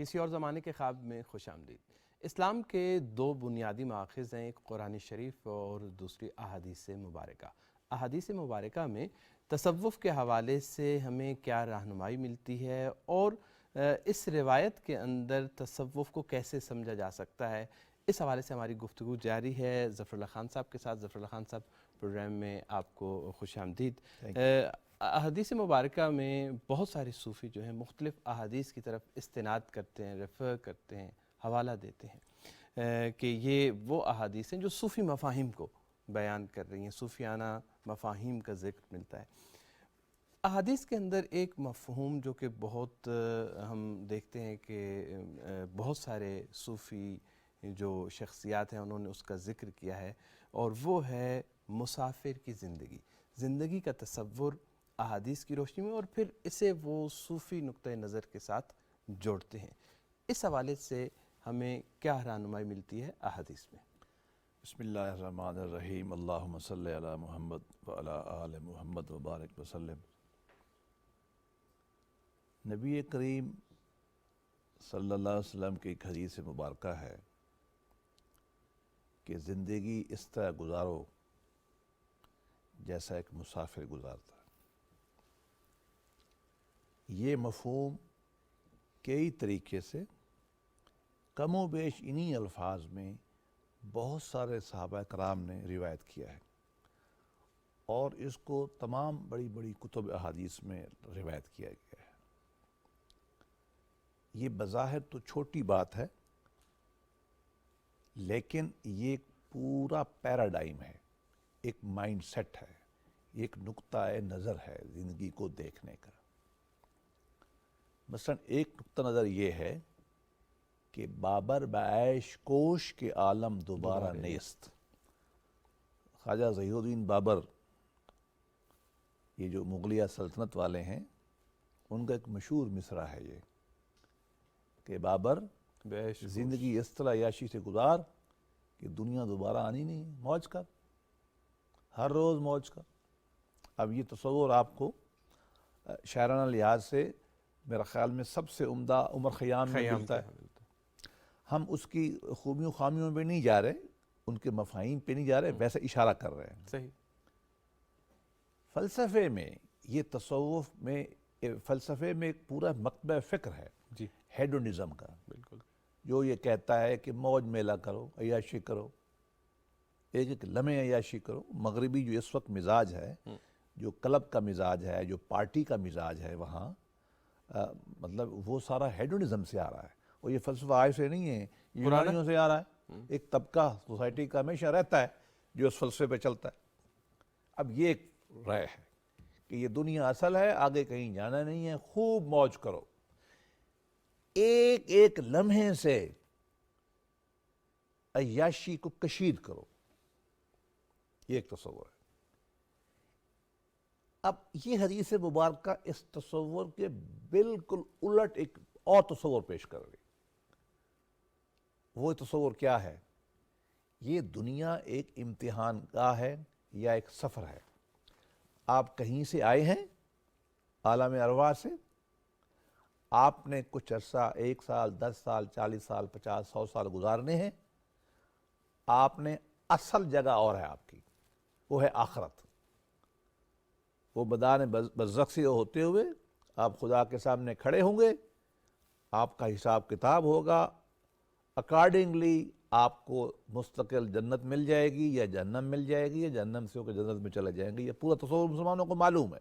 کسی اور زمانے کے خواب میں خوش آمدید۔ اسلام کے دو بنیادی مآخذ ہیں، ایک قرآن شریف اور دوسری احادیث مبارکہ۔ احادیث مبارکہ میں تصوف کے حوالے سے ہمیں کیا رہنمائی ملتی ہے اور اس روایت کے اندر تصوف کو کیسے سمجھا جا سکتا ہے، اس حوالے سے ہماری گفتگو جاری ہے ظفر اللہ خان صاحب کے ساتھ۔ ظفر اللہ خان صاحب، پروگرام میں آپ کو خوش آمدید۔ احادیث مبارکہ میں بہت سارے صوفی جو ہیں مختلف احادیث کی طرف استناد کرتے ہیں، ریفر کرتے ہیں، حوالہ دیتے ہیں کہ یہ وہ احادیث ہیں جو صوفی مفاہیم کو بیان کر رہی ہیں، صوفیانہ مفاہیم کا ذکر ملتا ہے۔ احادیث کے اندر ایک مفہوم جو کہ بہت ہم دیکھتے ہیں کہ بہت سارے صوفی جو شخصیات ہیں انہوں نے اس کا ذکر کیا ہے، اور وہ ہے مسافر کی زندگی، زندگی کا تصور احادیث کی روشنی میں، اور پھر اسے وہ صوفی نقطہ نظر کے ساتھ جوڑتے ہیں۔ اس حوالے سے ہمیں کیا رہنمائی ملتی ہے احادیث میں؟ بسم اللہ الرحمن الرحیم، اللہم صلی علی محمد وعلی آل محمد وبارک وسلم۔ نبی کریم صلی اللہ علیہ وسلم کی ایک حدیث مبارکہ ہے کہ زندگی اس طرح گزارو جیسا ایک مسافر گزارتا ہے۔ یہ مفہوم کئی طریقے سے کم و بیش انہی الفاظ میں بہت سارے صحابہ کرام نے روایت کیا ہے، اور اس کو تمام بڑی بڑی کتب احادیث میں روایت کیا گیا ہے۔ یہ بظاہر تو چھوٹی بات ہے، لیکن یہ ایک پورا پیراڈائم ہے، ایک مائنڈ سیٹ ہے، ایک نقطہ نظر ہے زندگی کو دیکھنے کا۔ مثلا ایک نقطہ نظر یہ ہے کہ بابر بعیش کوش کے عالم دوبارہ نیست۔ خواجہ ظہیر الدین بابر، یہ جو مغلیہ سلطنت والے ہیں، ان کا ایک مشہور مصرع ہے یہ کہ بابر زندگی اس طرح عیاشی سے گزار کہ دنیا دوبارہ آنی نہیں، موج کر، ہر روز موج کر۔ اب یہ تصور آپ کو شاعرانہ لحاظ سے میرا خیال میں سب سے عمدہ عمر خیام میں ملتا ہے۔ ہم اس کی خوبیوں خامیوں پہ نہیں جا رہے، ان کے مفاہیم پہ نہیں جا رہے، ویسے اشارہ کر رہے ہیں۔ صحیح۔ فلسفے میں یہ تصوف میں، فلسفے میں ایک پورا مکتبہ فکر ہے جی، ہیڈونزم کا، بالکل، جو یہ کہتا ہے کہ موج میلہ کرو، عیاشی کرو، ایک ایک لمحے عیاشی کرو۔ مغربی جو اس وقت مزاج ہے، جو کلب کا مزاج ہے، جو پارٹی کا مزاج ہے وہاں، مطلب وہ سارا ہیڈونزم سے آ رہا ہے، اور یہ فلسفہ آج سے نہیں ہے، یونانیوں سے آ رہا ہے۔ ایک طبقہ سوسائٹی کا ہمیشہ رہتا ہے جو اس فلسفے پہ چلتا ہے۔ اب یہ ایک رائے ہے کہ یہ دنیا اصل ہے، آگے کہیں جانا نہیں ہے، خوب موج کرو، ایک ایک لمحے سے عیاشی کو کشید کرو، یہ ایک تصور ہے۔ اب یہ حدیث مبارکہ اس تصور کے بالکل الٹ ایک اور تصور پیش کر رہی۔ وہ تصور کیا ہے؟ یہ دنیا ایک امتحان گاہ ہے یا ایک سفر ہے۔ آپ کہیں سے آئے ہیں، عالم ارواح سے، آپ نے کچھ عرصہ، 1 سال، 10 سال، 40 سال، 50، 100 سال گزارنے ہیں۔ آپ نے اصل جگہ اور ہے آپ کی، وہ ہے آخرت۔ وہ میدان برزخ سے ہوتے ہوئے آپ خدا کے سامنے کھڑے ہوں گے، آپ کا حساب کتاب ہوگا، اکارڈنگلی آپ کو مستقل جنت مل جائے گی یا جہنم مل جائے گی، یا جہنم سے ہو کے جنت میں چلے جائیں گے۔ یہ پورا تصور مسلمانوں کو معلوم ہے۔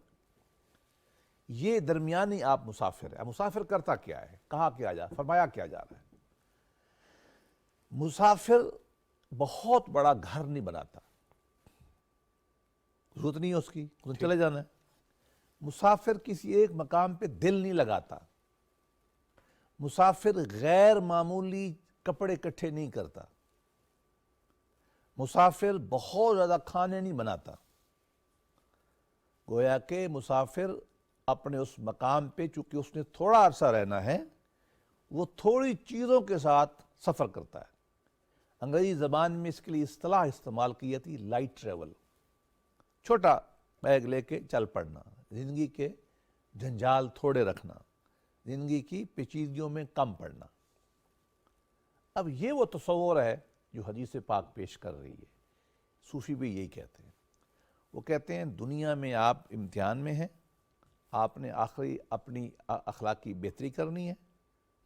یہ درمیانی آپ مسافر ہے۔ مسافر کرتا کیا ہے؟ کہا کیا جا، فرمایا کیا جا رہا ہے؟ مسافر بہت بڑا گھر نہیں بناتا، ضرورت نہیں ہے اس کی، چلے جانا ہے۔ مسافر کسی ایک مقام پہ دل نہیں لگاتا۔ مسافر غیر معمولی کپڑے اکٹھے نہیں کرتا۔ مسافر بہت زیادہ کھانے نہیں بناتا۔ گویا کہ مسافر اپنے اس مقام پہ، چونکہ اس نے تھوڑا عرصہ رہنا ہے، وہ تھوڑی چیزوں کے ساتھ سفر کرتا ہے۔ انگریزی زبان میں اس کے لیے اصطلاح استعمال کی جاتی لائٹ ٹریول، چھوٹا بیگ لے کے چل پڑنا، زندگی کے جنجال تھوڑے رکھنا، زندگی کی پیچیدگیوں میں کم پڑنا۔ اب یہ وہ تصور ہے جو حدیث پاک پیش کر رہی ہے۔ صوفی بھی یہی کہتے ہیں، وہ کہتے ہیں دنیا میں آپ امتحان میں ہیں، آپ نے آخری اپنی اخلاقی بہتری کرنی ہے،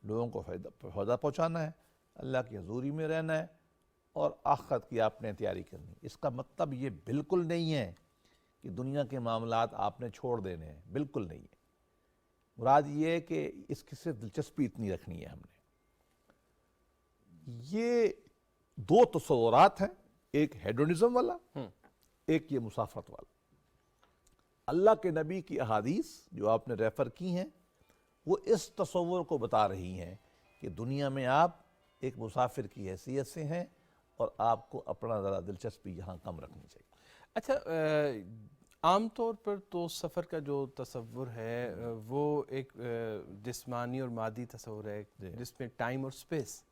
لوگوں کو فائدہ پہنچانا ہے، اللہ کی حضوری میں رہنا ہے، اور آخرت کی آپ نے تیاری کرنی ہے۔ اس کا مطلب یہ بالکل نہیں ہے کہ دنیا کے معاملات آپ نے چھوڑ دینے ہیں، بالکل نہیں ہے۔ مراد یہ ہے کہ اس کی صرف دلچسپی اتنی رکھنی ہے ہم نے۔ یہ دو تصورات ہیں، ایک ہیڈونزم والا، ایک یہ مسافرت والا۔ اللہ کے نبی کی احادیث جو آپ نے ریفر کی ہیں وہ اس تصور کو بتا رہی ہیں کہ دنیا میں آپ ایک مسافر کی حیثیت سے ہیں اور آپ کو اپنا ذرا دلچسپی یہاں کم رکھنی چاہیے۔ اچھا، عام طور پر تو سفر کا جو تصور ہے وہ ایک جسمانی اور مادی تصور ہے جس میں ٹائم اور سپیس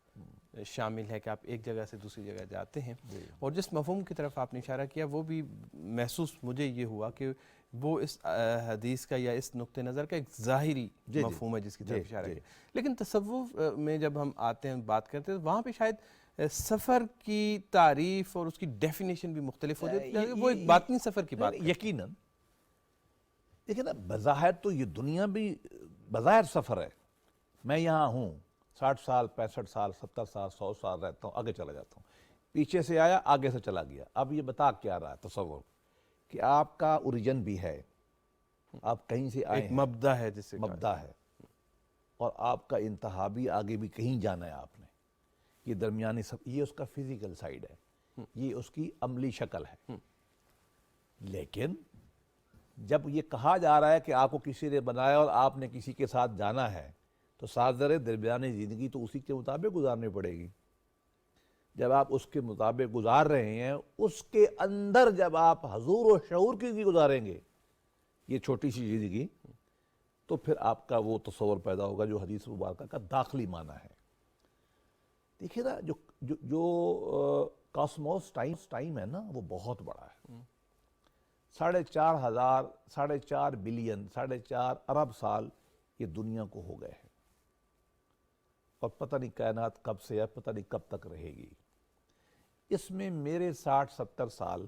شامل ہے کہ آپ ایک جگہ سے دوسری جگہ جاتے ہیں، اور جس مفہوم کی طرف آپ نے اشارہ کیا وہ بھی محسوس مجھے یہ ہوا کہ وہ اس حدیث کا یا اس نقطہ نظر کا ایک ظاہری مفہوم ہے جس کی طرف اشارہ کیا۔ لیکن تصوف میں جب ہم آتے ہیں بات کرتے ہیں تو وہاں پہ شاید سفر کی تعریف اور اس کی ڈیفینیشن بھی مختلف ہو جاتی ہے، وہ ایک باطنی سفر کی بات یقیناً۔ لیکن بظاہر تو یہ دنیا بھی بظاہر سفر ہے۔ میں یہاں ہوں 60 سال 65 سال 70 سال 100 سال رہتا ہوں، آگے چلا جاتا ہوں، پیچھے سے آیا آگے سے چلا گیا۔ اب یہ بتا کیا رہا ہے تصور کہ آپ کا اوریجن بھی ہے، آپ کہیں سے آئے ہیں، مبدا ہے، جسے مبدا ہے، اور آپ کا انتہا بھی آگے بھی کہیں جانا ہے آپ نے۔ یہ درمیانی یہ اس کا فزیکل سائیڈ ہے، یہ اس کی عملی شکل ہے۔ لیکن جب یہ کہا جا رہا ہے کہ آپ کو کسی نے بنایا اور آپ نے کسی کے ساتھ جانا ہے تو ساتھ ذرے درمیانی زندگی تو اسی کے مطابق گزارنی پڑے گی۔ جب آپ اس کے مطابق گزار رہے ہیں، اس کے اندر جب آپ حضور و شعور کی زندگی گزاریں گے، یہ چھوٹی سی زندگی، تو پھر آپ کا وہ تصور پیدا ہوگا جو حدیث مبارکہ کا داخلی معنی ہے۔ دیکھیے نا، جو کاسموس ٹائم ہے نا وہ بہت بڑا ہے۔ 4.5 بلین 4.5 ارب سال یہ دنیا کو ہو گئے ہیں، اور پتہ نہیں کائنات کب سے ہے، پتہ نہیں کب تک رہے گی۔ اس میں میرے 60-70 سال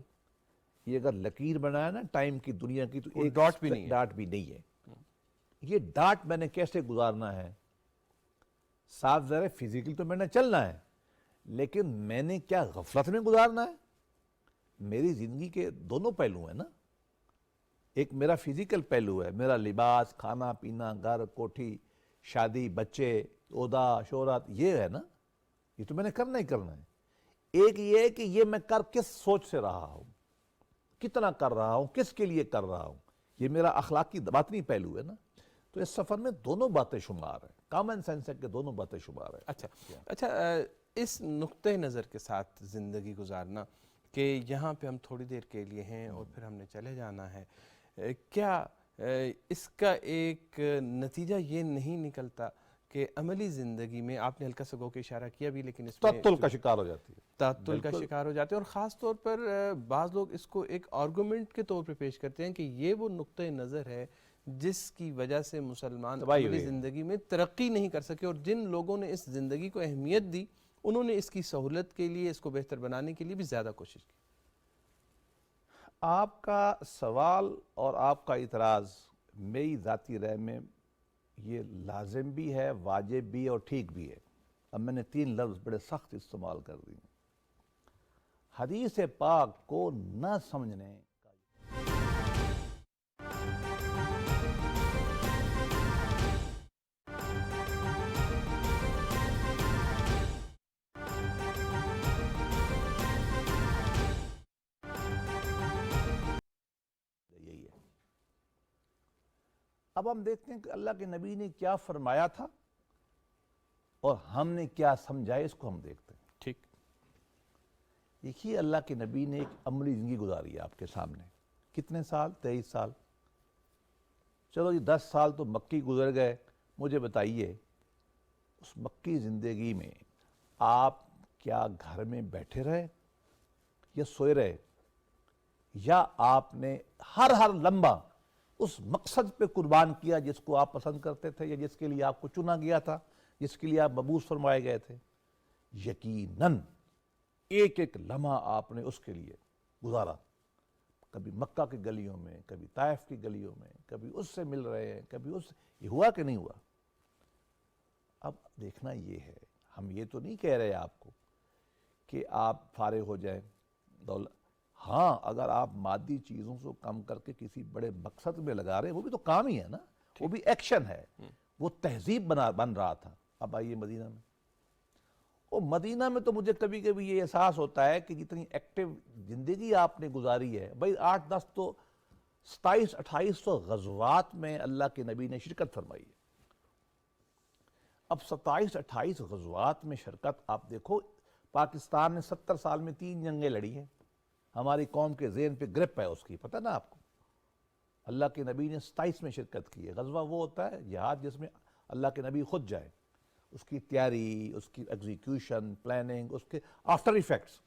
یہ اگر لکیر بنایا نا ٹائم کی، دنیا کی، تو ایک ڈاٹ بھی نہیں ہے۔ یہ ڈاٹ میں نے کیسے گزارنا ہے؟ صاف ذرا فزیکل تو میں نے چلنا ہے، لیکن میں نے کیا غفلت میں گزارنا ہے؟ میری زندگی کے دونوں پہلو ہیں نا۔ ایک میرا فزیکل پہلو ہے، میرا لباس، کھانا پینا، گھر، کوٹھی، شادی، بچے، عہدہ، شہرت، یہ ہے نا، یہ تو میں نے کرنا ہی کرنا ہے۔ ایک یہ ہے کہ یہ میں کر کس سوچ سے رہا ہوں، کتنا کر رہا ہوں، کس کے لیے کر رہا ہوں، یہ میرا اخلاقی باطنی پہلو ہے نا۔ تو اس سفر میں دونوں باتیں شمار ہیں، کامن سینس ہے کہ دونوں باتیں شمار ہیں۔ اچھا، اس نقطہ نظر کے ساتھ زندگی گزارنا کہ یہاں پہ ہم تھوڑی دیر کے لیے ہیں اور پھر ہم نے چلے جانا ہے، کیا اس کا ایک نتیجہ یہ نہیں نکلتا کہ عملی زندگی میں، آپ نے ہلکا سا گو کے اشارہ کیا بھی، لیکن اس میں تعطل کا شکار ہو جاتی ہے، تعطل کا شکار ہو جاتے ہیں، اور خاص طور پر بعض لوگ اس کو ایک آرگومنٹ کے طور پہ پیش کرتے ہیں کہ یہ وہ نقطہ نظر ہے جس کی وجہ سے مسلمان عملی زندگی میں ترقی نہیں کر سکے، اور جن لوگوں نے اس زندگی کو اہمیت دی انہوں نے اس کی سہولت کے لیے، اس کو بہتر بنانے کے لیے بھی زیادہ کوشش کی۔ آپ کا سوال اور آپ کا اعتراض میری ذاتی رائے میں یہ لازم بھی ہے، واجب بھی اور ٹھیک بھی ہے۔ اب میں نے 3 لفظ بڑے سخت استعمال کر دی۔ حدیث پاک کو نہ سمجھنے کا یہی ہے۔ اب ہم دیکھتے ہیں کہ اللہ کے نبی نے کیا فرمایا تھا اور ہم نے کیا سمجھا، اس کو ہم دیکھتے ہیں۔ ٹھیک، دیکھیے، اللہ کے نبی نے ایک عملی زندگی گزاری ہے آپ کے سامنے۔ کتنے سال؟ 23 سال۔ چلو یہ 10 سال تو مکی گزر گئے۔ مجھے بتائیے اس مکی زندگی میں آپ کیا گھر میں بیٹھے رہے یا سوئے رہے، یا آپ نے ہر لمحہ اس مقصد پہ قربان کیا جس کو آپ پسند کرتے تھے یا جس کے لیے آپ کو چنا گیا تھا، جس کے لیے آپ مبعوث فرمائے گئے تھے، یقیناً ایک ایک لمحہ آپ نے اس کے لیے گزارا. کبھی مکہ کی گلیوں میں، کبھی طائف کی گلیوں میں، کبھی اس سے مل رہے ہیں، کبھی اس سے. یہ ہوا کہ نہیں ہوا؟ اب دیکھنا یہ ہے، ہم یہ تو نہیں کہہ رہے آپ کو کہ آپ فارغ ہو جائیں دولت. ہاں، اگر آپ مادی چیزوں سے کم کر کے کسی بڑے مقصد میں لگا رہے ہیں، وہ بھی تو کام ہی ہے نا، وہ بھی ایکشن ہے. وہ تہذیب بن رہا تھا. اب آئیے مدینہ میں. وہ مدینہ میں تو مجھے کبھی کبھی یہ احساس ہوتا ہے کہ جتنی ایکٹیو زندگی آپ نے گزاری ہے، بھائی 8-10 تو 2700-2800 غزوات میں اللہ کے نبی نے شرکت فرمائی ہے. اب 27-28 غزوات میں شرکت آپ دیکھو، پاکستان نے 70 سال میں 3 جنگیں لڑی ہیں. ہماری قوم کے ذہن پہ گرپ ہے اس کی، پتہ نا آپ کو. اللہ کے نبی نے 27 میں شرکت کی ہے. غزوہ وہ ہوتا ہے جہاد جس میں اللہ کے نبی خود جائے، اس کی تیاری، اس کی ایگزیکیوشن، پلاننگ، اس کے آفٹر ایفیکٹس.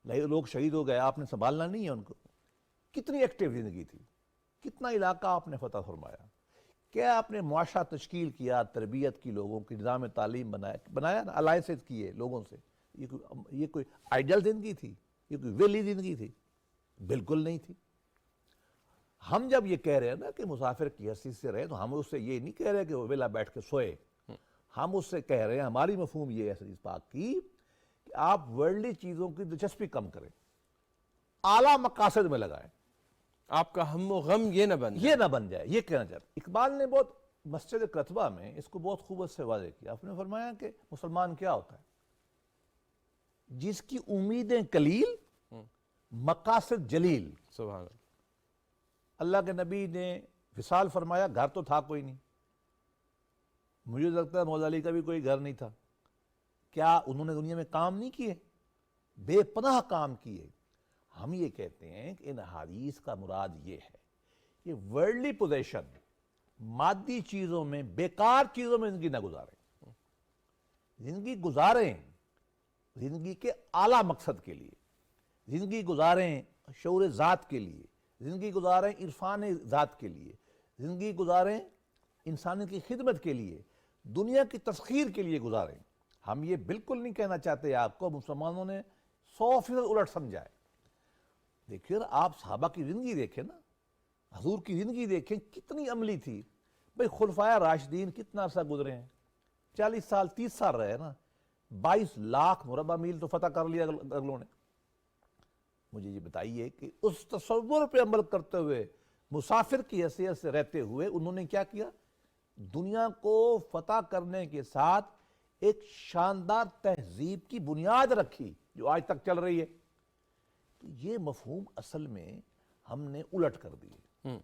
لوگ شہید ہو گئے، آپ نے سنبھالنا نہیں ہے ان کو. کتنی ایکٹیو زندگی تھی، کتنا علاقہ آپ نے فتح فرمایا، کیا آپ نے معاشرہ تشکیل کیا، تربیت کی، لوگوں کی نظام تعلیم بنایا نا، الائنسز کیے لوگوں سے. یہ کوئی آئیڈیل زندگی تھی؟ یہ کوئی ویلی زندگی تھی؟ بالکل نہیں تھی. ہم جب یہ کہہ رہے ہیں نا کہ مسافر کی حیثیت سے رہے، تو ہم اس سے یہ نہیں کہہ رہے کہ وہ ویلا بیٹھ کے سوئے. ہم اس سے کہہ رہے ہیں، ہماری مفہوم یہ ہے حدیث پاک کی کہ آپ ورلڈلی چیزوں کی دلچسپی کم کریں، اعلیٰ مقاصد میں لگائیں. آپ کا ہم و غم یہ نہ بن جائے. یہ نہ بن جائے. یہ کہنا چاہتا اقبال نے بہت مسجد کتبہ میں اس کو بہت خوبصورت سے واضح کیا. آپ نے فرمایا کہ مسلمان کیا ہوتا ہے؟ جس کی امیدیں قلیل، مقاصد جلیل. سبحان اللہ. اللہ کے نبی نے وصال فرمایا، گھر تو تھا کوئی نہیں. مجھے لگتا ہے مولا علی کا بھی کوئی گھر نہیں تھا. کیا انہوں نے دنیا میں کام نہیں کیے؟ بے پناہ کام کیے. ہم یہ کہتے ہیں کہ ان حدیث کا مراد یہ ہے کہ ورلڈلی پوزیشن، مادی چیزوں میں، بیکار چیزوں میں زندگی نہ گزاریں. زندگی گزاریں زندگی کے اعلیٰ مقصد کے لیے. زندگی گزاریں شعور ذات کے لیے. زندگی گزاریں عرفان ذات کے لیے. زندگی گزاریں انسانیت کی خدمت کے لیے، دنیا کی تسخیر کے لیے گزاریں. ہم یہ بالکل نہیں کہنا چاہتے آپ کو مسلمانوں نے 100% الٹ سمجھا ہے. دیکھیے آپ صحابہ کی زندگی دیکھیں نا، حضور کی زندگی دیکھیں کتنی عملی تھی. بھئی خلفائے راشدین کتنا عرصہ گزرے ہیں، 40 سال 30 سال رہے نا، 22 لاکھ مربع میل تو فتح کر لیا اگلوں نے. مجھے یہ بتائیے کہ اس تصور پہ عمل کرتے ہوئے، مسافر کی حیثیت سے رہتے ہوئے، انہوں نے کیا کیا؟ دنیا کو فتح کرنے کے ساتھ ایک شاندار تہذیب کی بنیاد رکھی جو آج تک چل رہی ہے. تو یہ مفہوم اصل میں ہم نے الٹ کر دیے.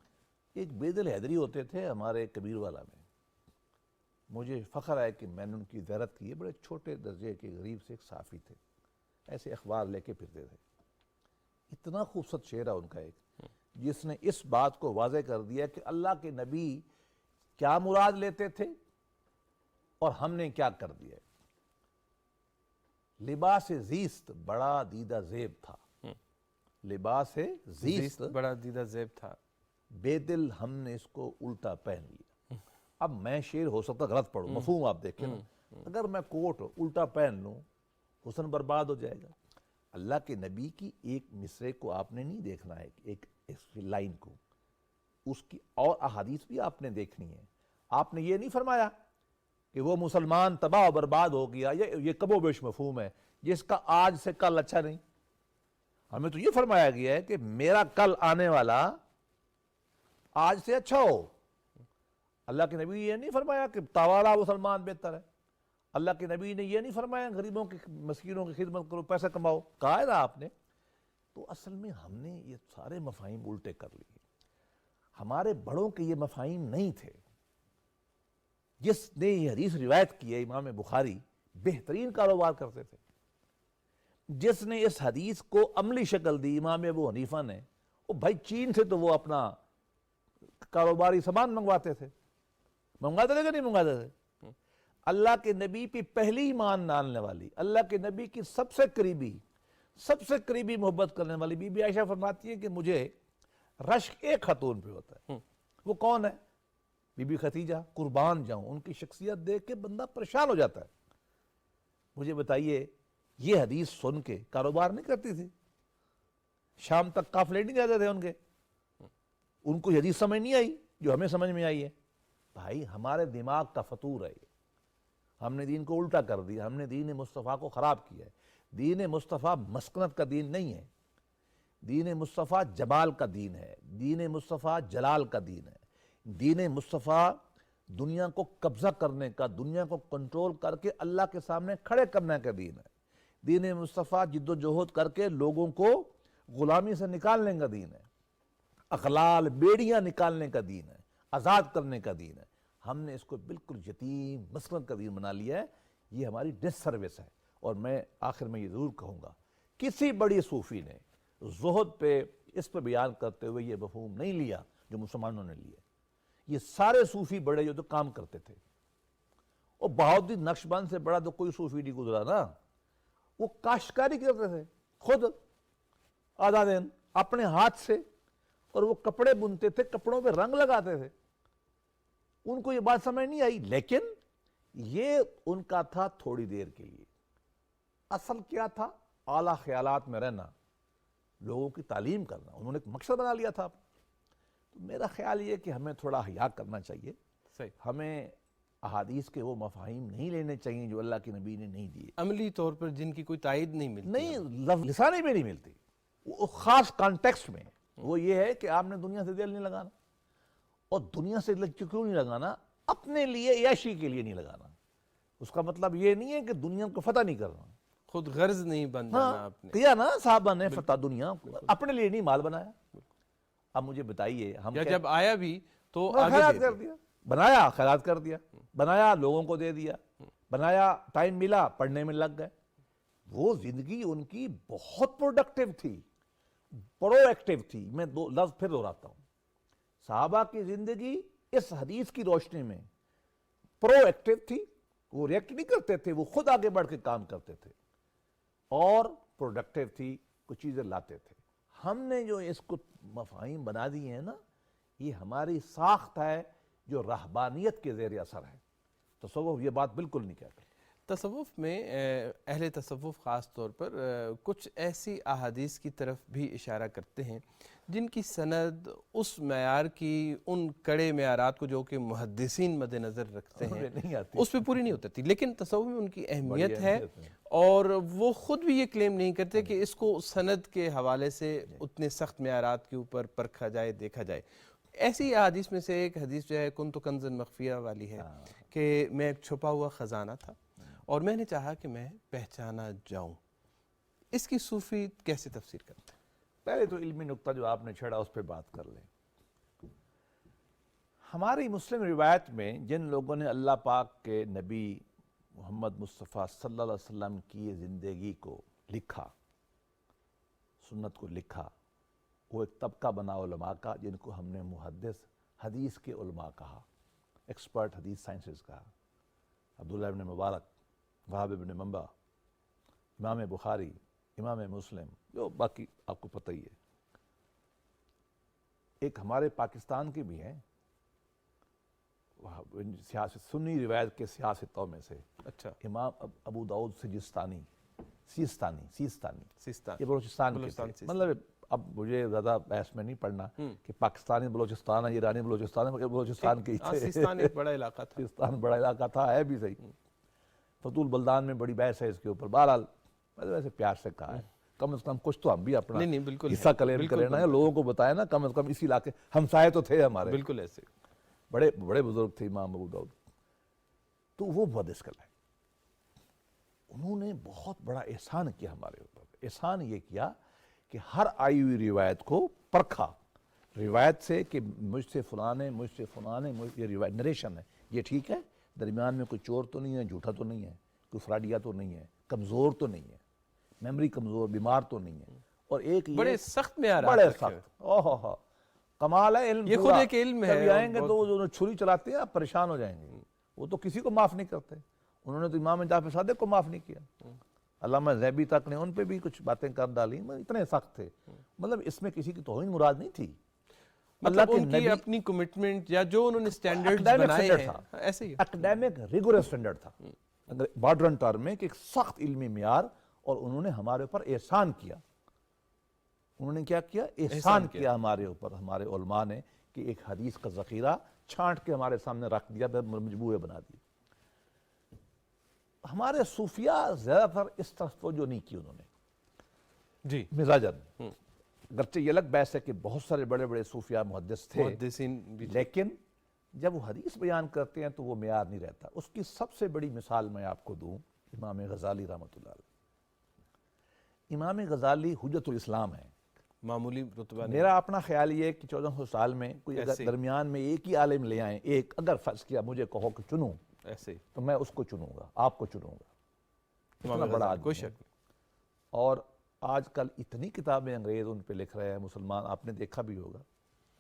ایک بیدل حیدری ہوتے تھے ہمارے کبیر والا میں. مجھے فخر ہے کہ میں نے ان کی زیارت کی ہے. بڑے چھوٹے درجے کے غریب سے ایک صحافی تھے، ایسے اخبار لے کے پھرتے تھے. اتنا خوبصورت شعر ہے ان کا ایک، جس نے اس بات کو واضح کر دیا کہ اللہ کے نبی کیا مراد لیتے تھے اور ہم نے کیا کر دیا. لباس زیست بڑا دیدہ زیب تھا. لباس زیست بڑا دیدہ زیب تھا، بے دل ہم نے اس کو الٹا پہن لیا. اب میں شعر ہو سکتا غلط پڑھوں، مفہوم آپ دیکھیں نا. اگر میں کوٹ الٹا پہن لوں، حسن برباد ہو جائے گا. اللہ کے نبی کی ایک مصرے کو آپ نے نہیں دیکھنا ہے، ایک لائن کو، اس کی اور احادیث بھی آپ نے دیکھنی ہے. آپ نے یہ نہیں فرمایا کہ وہ مسلمان تباہ و برباد ہو گیا. یہ کم و بیش مفہوم ہے جس کا آج سے کل اچھا نہیں. ہمیں تو یہ فرمایا گیا ہے کہ میرا کل آنے والا آج سے اچھا ہو. اللہ کے نبی یہ نہیں فرمایا کہ تاوالا مسلمان بہتر ہے. اللہ کے نبی نے یہ نہیں فرمایا غریبوں کی مسکینوں کی خدمت کرو، پیسہ کماؤ. کہا ہے نا آپ نے. تو اصل میں ہم نے یہ سارے مفاہیم الٹے کر لیے. ہمارے بڑوں کے یہ مفاہیم نہیں تھے. جس نے یہ حدیث روایت کی ہے امام بخاری، بہترین کاروبار کرتے تھے. جس نے اس حدیث کو عملی شکل دی امام ابو حنیفہ نے، وہ بھائی چین سے تو وہ اپنا کاروباری سامان منگواتے تھے. منگواتے تھے کہ نہیں منگواتے تھے؟ اللہ کے نبی پہ پہلی ایمان ڈالنے والی، اللہ کے نبی کی سب سے قریبی محبت کرنے والی بی بی عائشہ فرماتی ہے کہ مجھے رشک ایک خاتون پہ ہوتا ہے. وہ کون ہے؟ بی بی خدیجہ. قربان جاؤں، ان کی شخصیت دیکھ کے بندہ پریشان ہو جاتا ہے. مجھے بتائیے، یہ حدیث سن کے کاروبار نہیں کرتی تھی؟ شام تک قافلے نہیں جاتے تھے ان کے؟ ان کو یہ حدیث سمجھ نہیں آئی جو ہمیں سمجھ میں آئی ہے؟ بھائی ہمارے دماغ کا فطور ہے یہ. ہم نے دین کو الٹا کر دیا، ہم نے دین مصطفیٰ کو خراب کیا ہے. دین مصطفیٰ مسکنت کا دین نہیں ہے. دین مصطفیٰ جمال کا دین ہے. دین مصطفیٰ جلال کا دین ہے. دین مصطفیٰ دنیا کو قبضہ کرنے کا، دنیا کو کنٹرول کر کے اللہ کے سامنے کھڑے کرنے کا دین ہے. دین مصطفیٰ جد و جہد کر کے لوگوں کو غلامی سے نکالنے کا دین ہے. اغلال بیڑیاں نکالنے کا دین ہے، آزاد کرنے کا دین ہے. ہم نے اس کو بالکل یتیم مسکنت کا دین بنا لیا ہے. یہ ہماری ڈس سروس ہے. اور میں آخر میں یہ ضرور کہوں گا، کسی بڑی صوفی نے زہد پہ اس پہ بیان کرتے ہوئے یہ مفہوم نہیں لیا جو مسلمانوں نے لیا. یہ سارے صوفی بڑے جو تو کام کرتے تھے. اور بہاؤالدین نقشبند سے بڑا تو کوئی صوفی نہیں گزرا نا. وہ کاشتکاری کرتے تھے خود آدھا دن اپنے ہاتھ سے، اور وہ کپڑے بنتے تھے، کپڑوں پہ رنگ لگاتے تھے. ان کو یہ بات سمجھ نہیں آئی، لیکن یہ ان کا تھا تھوڑی دیر کے لیے. اصل کیا تھا؟ اعلیٰ خیالات میں رہنا، لوگوں کی تعلیم کرنا. انہوں نے ایک مقصد بنا لیا تھا. تو میرا خیال یہ کہ ہمیں تھوڑا حیا کرنا چاہیے. صحیح. ہمیں احادیث کے وہ مفاہیم نہیں لینے چاہیے جو اللہ کے نبی نے نہیں دیے. عملی طور پر جن کی کوئی تائید نہیں ملتی. نہیں، لسانی میں نہیں ملتی. وہ خاص کانٹیکسٹ میں وہ یہ ہے کہ آپ نے دنیا سے دل نہیں لگانا. اور دنیا سے دل کیوں نہیں لگانا؟ اپنے لیے عیاشی کے لیے نہیں لگانا. اس کا مطلب یہ نہیں ہے کہ دنیا کو فتح نہیں کرنا. خود غرض نہیں بن جانا آپ نے. کیا نا صحابہ نے فتح دنیا، اپنے لیے نہیں مال بنایا. اب مجھے بتائیے، ہم یا جب آیا بھی تو خیرات آگے کر دیا، بنایا خیرات کر دیا، بنایا لوگوں کو دے دیا، بنایا ٹائم ملا پڑھنے میں لگ گئے. وہ زندگی ان کی بہت پروڈکٹیو تھی، پرو ایکٹیو تھی. میں دو لفظ پھر دہراتا ہوں. صحابہ کی زندگی اس حدیث کی روشنی میں پرو ایکٹیو تھی. وہ ریئیکٹ نہیں کرتے تھے، وہ خود آگے بڑھ کے کام کرتے تھے. اور پروڈکٹیو تھی، کچھ چیزیں لاتے تھے. ہم نے جو اس کو مفاہیم بنا دیے ہیں نا، یہ ہماری ساخت ہے جو رہبانیت کے زیر اثر ہے. تصوف یہ بات بالکل نہیں کہتا. تصوف میں اہل تصوف خاص طور پر کچھ ایسی احادیث کی طرف بھی اشارہ کرتے ہیں جن کی سند اس معیار کی، ان کڑے معیارات کو جو کہ محدثین مد نظر رکھتے ہیں نہیں آتی، اس پہ پوری نہیں ہوتی. لیکن تصوف میں ان کی اہمیت ہے، اور وہ خود بھی یہ کلیم نہیں کرتے کہ اس کو سند کے حوالے سے اتنے سخت معیارات کے اوپر پرکھا جائے، دیکھا جائے. ایسی احادیث میں سے ایک حدیث جو ہے کنت کنزا مخفیہ والی ہے کہ میں ایک چھپا ہوا خزانہ تھا اور میں نے چاہا کہ میں پہچانا جاؤں. اس کی صوفی کیسے تفسیر کرتے ہیں؟ پہلے تو علمی نقطہ جو آپ نے چھڑا اس پہ بات کر لیں. ہماری مسلم روایت میں جن لوگوں نے اللہ پاک کے نبی محمد مصطفیٰ صلی اللہ علیہ وسلم کی زندگی کو لکھا، سنت کو لکھا، وہ ایک طبقہ بنا علماء کا جن کو ہم نے محدث حدیث کے علماء کہا، ایکسپرٹ حدیث سائنسز کہا. عبداللہ ابن مبارک، وہاب ابن منبع، امام بخاری، امام مسلم، جو باقی آپ کو پتہ ہی ہے. ایک ہمارے پاکستان کے بھی ہیں سیاست سنی روایت کے سیاستوں میں سے. اچھا. امام ابو داؤد سیستانی سیستان، یہ بلوچستان کے تھے. مطلب اب مجھے زیادہ بحث میں نہیں پڑھنا کہ پاکستانی بلوچستان ہے، ایرانی بلوچستان ہے، مگر بلوچستان کے ہی تھے. سیستان ایک بڑا علاقہ تھا. سیستان بڑا علاقہ تھا، ہے بھی صحیح. فتول بلدان میں بڑی بحث ہے اس کے اوپر. بہرحال میں ویسے پیار سے کہا ہے، کم از کم کچھ تو ہم بھی اپنا حصہ کلیم کریں نا، لوگوں کو بتائیں نا. کم از کم اسی علاقے ہمسائے تو تھے ہمارے، بالکل ایسے بڑے بڑے بزرگ تھے امام ابو داؤد. تو وہ محدث کہلائے. انہوں نے بہت بڑا احسان کیا ہمارے اوپر. احسان یہ کیا کہ ہر آئی ہوئی روایت کو پرکھا، روایت سے کہ مجھ سے فلان ہے، مجھ سے فلان ہے، یہ روایت نریشن ہے، یہ ٹھیک ہے، درمیان میں کوئی چور تو نہیں ہے، جھوٹا تو نہیں ہے، کوئی فراڈیا تو نہیں ہے، کمزور تو نہیں ہے، میموری کمزور، بیمار تو نہیں ہے. اور ایک بڑے سخت معیارات، بڑے سخت. اوہ کمال ہے علم. یہ خود ایک علم ہے. کبھی آئیں گے تو وہ چھری چلاتے ہیں، آپ پریشان ہو جائیں گے. وہ تو کسی کو معاف نہیں کرتے. انہوں نے تو امام جعفر صادق کو معاف نہیں کیا. علامہ زیبی تک نے ان پہ بھی کچھ باتیں کر ڈالی. اتنے سخت تھے. مطلب اس میں کسی کی توہین مراد نہیں تھی. اللہ مطلب کے ان کی نبی اپنی کمٹمنٹ یا جو انہوں نے سٹینڈرڈز academic بنائے standard ہیں تھا، ایسے ہی ہے۔ اکیڈیمک ریگولر سٹینڈرڈ تھا، اگر ماڈرن ٹرم میں کہ ایک سخت علمی معیار، اور انہوں نے ہمارے اوپر احسان کیا۔ انہوں نے کیا کیا؟ احسان کیا ہمارے اوپر، ہمارے علماء نے، کہ ایک حدیث کا ذخیرہ چھانٹ کے ہمارے سامنے رکھ دیا، مجموعے بنا دیے۔ ہمارے صوفیاء زیادہ تر اس طرف توجہ نہیں کی انہوں نے جی مزاجن، اگرچہ یہ الگ بحث ہے کہ بہت سارے بڑے بڑے صوفیاء محدث تھے، محدثین بھی تھے۔ لیکن جب وہ حدیث بیان کرتے ہیں تو وہ معیار نہیں رہتا۔ اس کی سب سے بڑی مثال میں آپ کو دوں، امام غزالی رحمۃ اللہ علیہ۔ امام غزالی حجت الاسلام ہیں۔ معمولی رتبہ نہیں۔ میرا اپنا خیال یہ ہے کہ 1400 سال میں کوئی اگر ایسے ہی۔ درمیان میں ایک ہی عالم لے آئیں، ایک اگر فرض کیا مجھے کہو کہ چنوں، ایسے ہی تو میں اس کو چنوں گا، آپ کو چنوں گا۔ امام اتنا بڑا غزالی، کوئی آدمی ہے۔ شک نہیں۔ اور آج کل اتنی کتابیں انگریز ان پہ لکھ رہے ہیں، مسلمان، آپ نے دیکھا بھی ہوگا،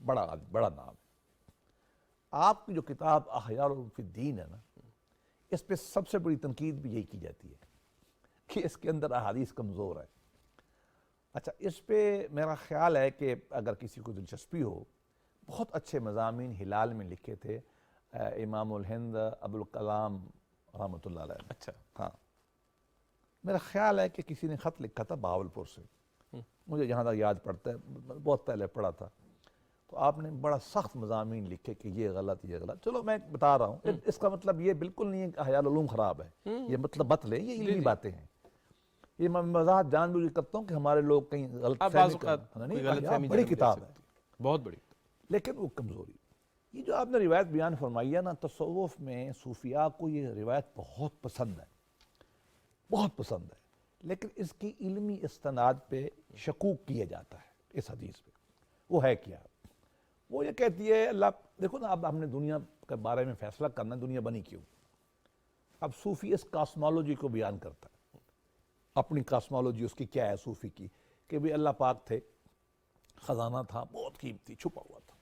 بڑا نام ہے۔ آپ کی جو کتاب احیاء فی الدین ہے نا، اس پہ سب سے بڑی تنقید بھی یہی کی جاتی ہے کہ اس کے اندر احادیث کمزور ہے۔ اچھا، اس پہ میرا خیال ہے کہ اگر کسی کو دلچسپی ہو، بہت اچھے مضامین ہلال میں لکھے تھے امام الہند ابوالکلام رحمۃ اللہ علیہ۔ اچھا، ہاں، میرا خیال ہے کہ کسی نے خط لکھا تھا بہاولپور سے، مجھے جہاں تک یاد پڑتا ہے، بہت پہلے پڑھا تھا، تو آپ نے بڑا سخت مضامین لکھے کہ یہ غلط، یہ غلط۔ چلو میں بتا رہا ہوں، اس کا مطلب یہ بالکل نہیں ہے کہ احیاء العلوم خراب ہے، یہ مطلب مت لیں، یہ علمی باتیں ہیں۔ یہ میں وضاحت جان بوجھ کرتا ہوں کہ ہمارے لوگ کہیں غلط اب بعض فہمی اوقات کرنا، کوئی نہیں، غلط احیاء فہمی بڑی جنم لے کتاب ہے، سکتی ہے، بہت بڑی۔ لیکن وہ کمزوری، یہ جو آپ نے روایت بیان فرمائی ہے نا، تصوف میں صوفیاء کو یہ روایت بہت پسند ہے، بہت پسند ہے، لیکن اس کی علمی استناد پہ شکوک کیا جاتا ہے اس حدیث پہ۔ وہ ہے کیا؟ وہ یہ کہتی ہے، اللہ دیکھو نا، اب ہم نے دنیا کے بارے میں فیصلہ کرنا ہے، دنیا بنی کیوں؟ اب صوفی اس کاسمالوجی کو بیان کرتا ہے، اپنی کاسمالوجی اس کی کیا ہے صوفی کی، کہ بھی اللہ پاک تھے، خزانہ تھا بہت قیمتی چھپا ہوا تھا،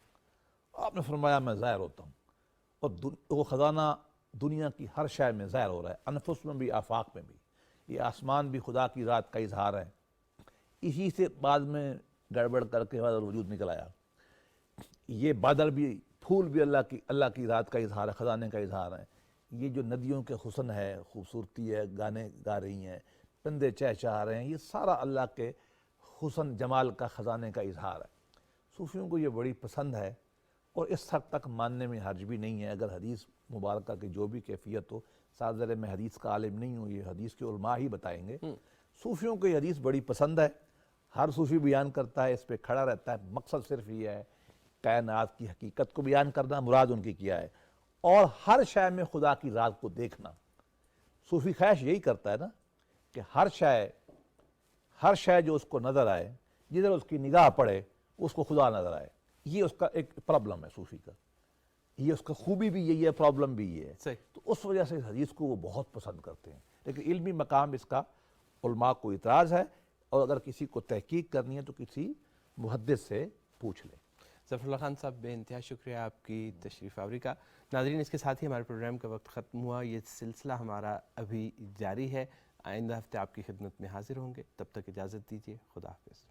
آپ نے فرمایا میں ظاہر ہوتا ہوں، اور وہ خزانہ دنیا کی ہر شے میں ظاہر ہو رہا ہے، انفس میں بھی، آفاق میں بھی۔ یہ آسمان بھی خدا کی ذات کا اظہار ہے، اسی سے بعد میں گڑبڑ کر کے بعد وجود نکل آیا۔ یہ بادل بھی، پھول بھی اللہ کی ذات کا اظہار ہے، خزانے کا اظہار ہے۔ یہ جو ندیوں کے حسن ہے، خوبصورتی ہے، گانے گا رہی ہیں، پرندے چہچہا رہے ہیں، یہ سارا اللہ کے حسن جمال کا خزانے کا اظہار ہے۔ صوفیوں کو یہ بڑی پسند ہے، اور اس حد تک ماننے میں حرج بھی نہیں ہے اگر حدیث مبارکہ کی جو بھی کیفیت ہو۔ ساتھ میں حدیث کا عالم نہیں ہوں، یہ حدیث کے علماء ہی بتائیں گے۔ صوفیوں کو یہ حدیث بڑی پسند ہے، ہر صوفی بیان کرتا ہے، اس پہ کھڑا رہتا ہے، مقصد صرف یہ ہے کائنات کی حقیقت کو بیان کرنا، مراد ان کی کیا ہے، اور ہر شے میں خدا کی ذات کو دیکھنا۔ صوفی خواہش یہی کرتا ہے نا کہ ہر شے جو اس کو نظر آئے، جدھر اس کی نگاہ پڑے اس کو خدا نظر آئے۔ یہ اس کا ایک پرابلم ہے صوفی کا، یہ اس کا خوبی بھی یہی ہے، پرابلم بھی یہ ہے۔ صحیح۔ تو اس وجہ سے اس حدیث کو وہ بہت پسند کرتے ہیں، لیکن علمی مقام اس کا علماء کو اعتراض ہے، اور اگر کسی کو تحقیق کرنی ہے تو کسی محدث سے پوچھ لیں۔ ظفر اللہ خان صاحب، بے انتہا شکریہ آپ کی تشریف آوری کا۔ ناظرین، اس کے ساتھ ہی ہمارے پروگرام کا وقت ختم ہوا۔ یہ سلسلہ ہمارا ابھی جاری ہے، آئندہ ہفتے آپ کی خدمت میں حاضر ہوں گے، تب تک اجازت دیجیے، خدا حافظ۔